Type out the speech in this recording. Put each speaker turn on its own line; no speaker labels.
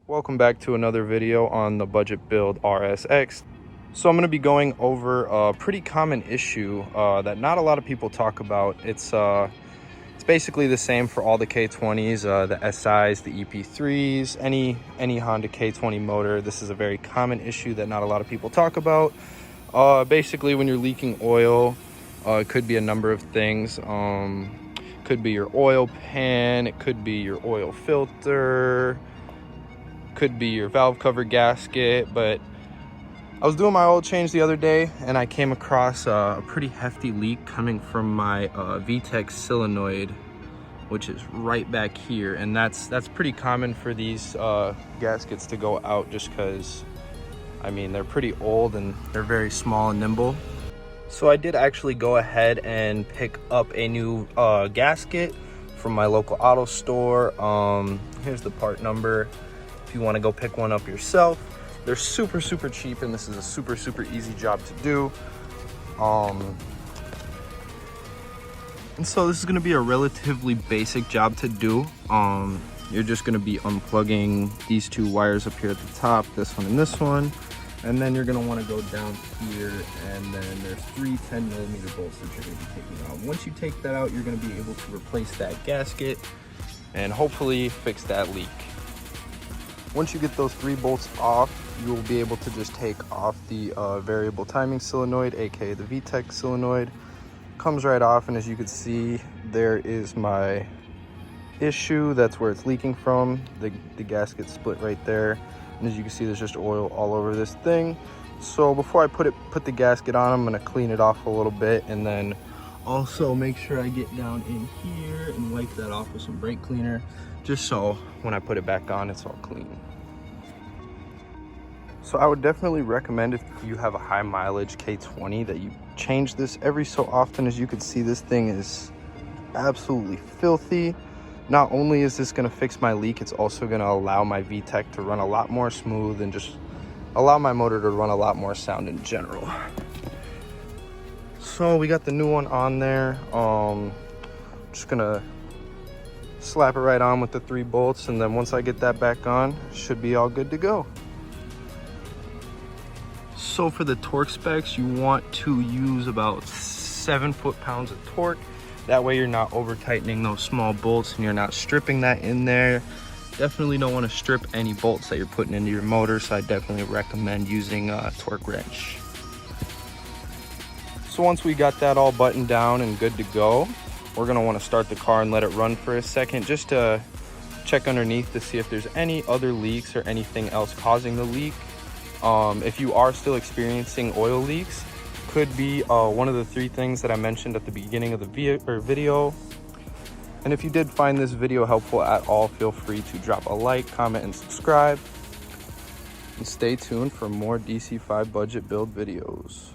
Welcome back to another video on the budget build RSX. So I'm going to be going over a pretty common issue that not a lot of people talk about. It's basically the same for all the K20s, the SIs, the EP3s, any Honda K20 motor. This is a very common issue that not a lot of people talk about. Basically, when you're leaking oil, it could be a number of things. Could be your oil pan, it could be your oil filter, could be your valve cover gasket. But I was doing my oil change the other day and I came across a pretty hefty leak coming from my VTEC solenoid, which is right back here. And that's pretty common for these gaskets to go out, just because I mean they're pretty old and they're very small and nimble. So I did actually go ahead and pick up a new gasket from my local auto store. Here's the part number if you want to go pick one up yourself. They're super cheap, and this is a super easy job to do. And so this is going to be a relatively basic job to do. You're just going to be unplugging these two wires up here at the top, this one and this one. And then you're going to want to go down here, and then there's three 10mm bolts that you're going to be taking out. Once you take that out, you're going to be able to replace that gasket and hopefully fix that leak. Once you get those three bolts off, you'll be able to just take off the variable timing solenoid, aka the VTEC solenoid. Comes right off, and as you can see, there is my issue. That's where it's leaking from. The gasket split right there. And as you can see, there's just oil all over this thing. So before I put the gasket on, I'm gonna clean it off a little bit, and then also make sure I get down in here and wipe that off with some brake cleaner, just so when I put it back on, it's all clean. So I would definitely recommend, if you have a high mileage K20, that you change this every so often. As you can see, this thing is absolutely filthy. Not only is this going to fix my leak, it's also going to allow my VTEC to run a lot more smooth and just allow my motor to run a lot more sound in general. So we got the new one on there. Just going to slap it right on with the three bolts, and then once I get that back on, should be all good to go. So for the torque specs, you want to use about 7 foot-pounds of torque. That way you're not over tightening those small bolts and you're not stripping that in there. Definitely don't want to strip any bolts that you're putting into your motor, so I definitely recommend using a torque wrench. So once we got that all buttoned down and good to go, we're going to want to start the car and let it run for a second, just to check underneath to see if there's any other leaks or anything else causing the leak. If you are still experiencing oil leaks, could be one of the three things that I mentioned at the beginning of the video. And if you did find this video helpful at all, feel free to drop a like, comment, and subscribe. And stay tuned for more DC5 budget build videos.